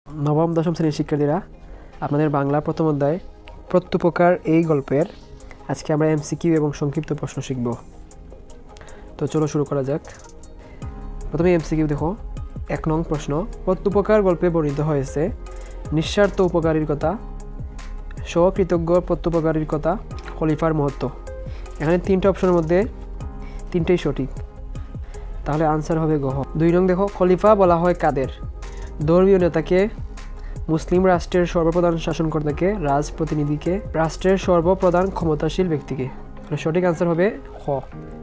নবম দশম শ্রেণীর শিক্ষার্থীরা, আপনাদের বাংলা প্রথম অধ্যায় প্রত্যুপকার এই গল্পের আজকে আমরা এমসিকিউ এবং সংক্ষিপ্ত প্রশ্ন শিখব। তো চলো শুরু করা যাক। প্রথমে এমসিকিউ দেখো। 1 নং প্রশ্ন, প্রত্যুপকার গল্পে বর্ণিত হয়েছে নিঃস্বার্থ উপকারীর কথা, স্বকৃতজ্ঞ প্রত্যুপকারীর কথা, খলিফার মহত্ব। এখানে 3টে অপশনের মধ্যে 3টেই সঠিক, তাহলে আনসার হবে গহ। 2 নং দেখো, খলিফা বলা হয় কাদের? ধর্মীয় নেতাকে, মুসলিম রাষ্ট্রের সর্বপ্রধান শাসনকর্তাকে, রাজপ্রতিনিধিকে, রাষ্ট্রের সর্বপ্রধান ক্ষমতাশীল ব্যক্তিকে। সঠিক আনসার হবে খ।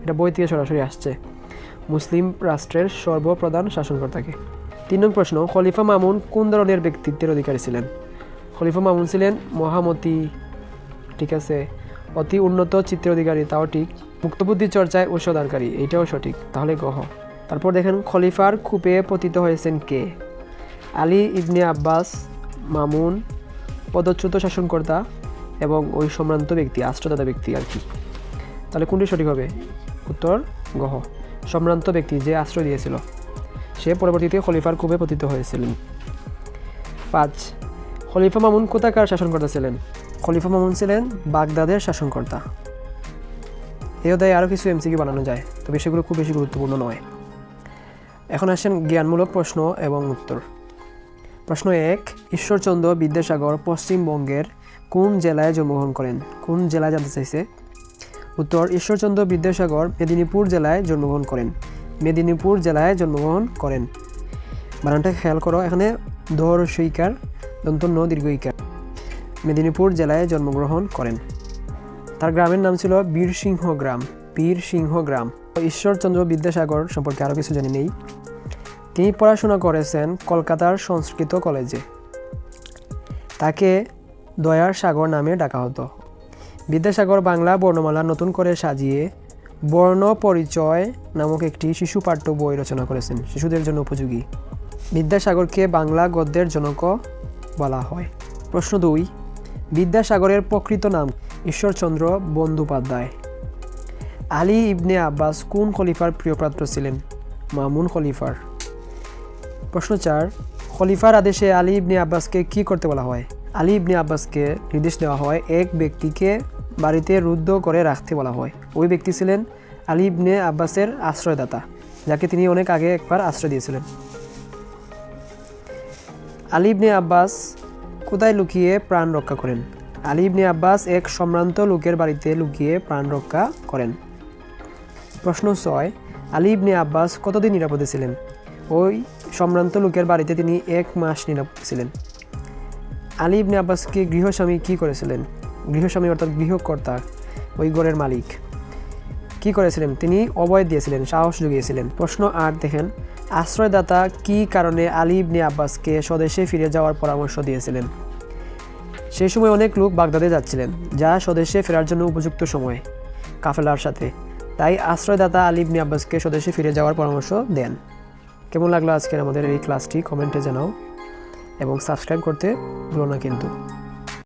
এটা বই থেকে সরাসরি আসছে, মুসলিম রাষ্ট্রের সর্বপ্রধান শাসনকর্তাকে। 3 নং প্রশ্ন, খলিফা মামুন কোন ধরনের ব্যক্তিত্বের অধিকারী ছিলেন? খলিফা মামুন ছিলেন মহামতি, ঠিক আছে, অতি উন্নত চিত্রের অধিকারী, তাও ঠিক। মুক্তবুদ্ধি চর্চায় ঔষধারকারী, এইটাও সঠিক, তাহলে গহ। তারপর দেখেন, খলিফার কূপে পতিত হয়েছেন কে? আলী ইবনে আব্বাস, মামুন, পদচ্যুত শাসনকর্তা এবং ওই সম্ভ্রান্ত ব্যক্তি, আশ্রয়দাতা ব্যক্তি আর কি। তাহলে কোনটি সঠিক হবে? উত্তর গহ, সম্ভ্রান্ত ব্যক্তি যে আশ্রয় দিয়েছিল সে পরবর্তীতে খলিফার কূপে পতিত হয়েছিলেন। 5, খলিফা মামুন কোথাকার শাসনকর্তা ছিলেন? খলিফা মামুন ছিলেন বাগদাদের শাসনকর্তা। এই অধ্যায়ে আরও কিছু এমসিকিউ বানানো যায়, তবে সেগুলো খুব বেশি গুরুত্বপূর্ণ নয়। এখন আসেন জ্ঞানমূলক প্রশ্ন এবং উত্তর। প্রশ্ন 1, ঈশ্বরচন্দ্র বিদ্যাসাগর পশ্চিমবঙ্গের কোন জেলায় জন্মগ্রহণ করেন? কোন জেলায় জানতে চাইছে? উত্তর, ঈশ্বরচন্দ্র বিদ্যাসাগর মেদিনীপুর জেলায় জন্মগ্রহণ করেন। মেদিনীপুর জেলায় জন্মগ্রহণ করেন। বানানটা খেয়াল করো, এখানে দৈকার দন্তন্য দীর্ঘইকার। মেদিনীপুর জেলায় জন্মগ্রহণ করেন। তার গ্রামের নাম ছিল বীরসিংহ গ্রাম। বীরসিংহ গ্রাম। ঈশ্বরচন্দ্র বিদ্যাসাগর সম্পর্কে আরও কিছু জানি নেই। তিনি পড়াশোনা করেছেন কলকাতার সংস্কৃত কলেজে। তাকে দয়ার সাগর নামে ডাকা হতো। বিদ্যাসাগর বাংলা বর্ণমালা নতুন করে সাজিয়ে বর্ণ পরিচয় নামক একটি শিশু পাঠ্য বই রচনা করেছেন, শিশুদের জন্য উপযোগী। বিদ্যাসাগরকে বাংলা গদ্যের জনক বলা হয়। প্রশ্ন 2, বিদ্যাসাগরের প্রকৃত নাম? ঈশ্বরচন্দ্র বন্দ্যোপাধ্যায়। আলী ইবনে আব্বাস কোন খলিফার প্রিয়পাত্র ছিলেন? মামুন খলিফার। প্রশ্ন 4, খলিফার আদেশে আলী ইবনে আব্বাসকে কি করতে বলা হয়? আলী ইবনে আব্বাসকে নির্দেশ দেওয়া হয় এক ব্যক্তিকে বাড়িতে রুদ্ধ করে রাখতে বলা হয়। ওই ব্যক্তি ছিলেন আলী ইবনে আব্বাসের আশ্রয়দাতা, যাকে তিনি অনেক আগে একবার আশ্রয় দিয়েছিলেন। আলী ইবনে আব্বাস কোথায় লুকিয়ে প্রাণ রক্ষা করেন? আলী ইবনে আব্বাস এক সম্ভ্রান্ত লোকের বাড়িতে লুকিয়ে প্রাণ রক্ষা করেন। প্রশ্ন 6, আলী ইবনে আব্বাস কতদিন নিরাপদে ছিলেন? ওই সম্ভ্রান্ত লোকের বাড়িতে তিনি 1 মাস নিরাপদে ছিলেন। আলী ইবনে আব্বাসকে গৃহস্বামী কি করেছিলেন? গৃহস্বামী অর্থাৎ গৃহকর্তা, ওই ঘরের মালিক, কি করেছিলেন? তিনি অভয় দিয়েছিলেন, সাহস জুগিয়েছিলেন। প্রশ্ন 8 দেখেন, আশ্রয়দাতা কি কারণে আলী ইবনে আব্বাসকে স্বদেশে ফিরে যাওয়ার পরামর্শ দিয়েছিলেন? সেই সময় অনেক লোক বাগদাদে যাচ্ছিলেন, যা স্বদেশে ফেরার জন্য উপযুক্ত সময় কাফেলার সাথে। তাই আশ্রয়দাতা আলী ইবনে আব্বাসকে স্বদেশে ফিরে যাওয়ার পরামর্শ দেন। কেমন লাগলো আজকের আমাদের এই ক্লাসটি কমেন্টে জানাও এবং সাবস্ক্রাইব করতে ভুলো না কিন্তু।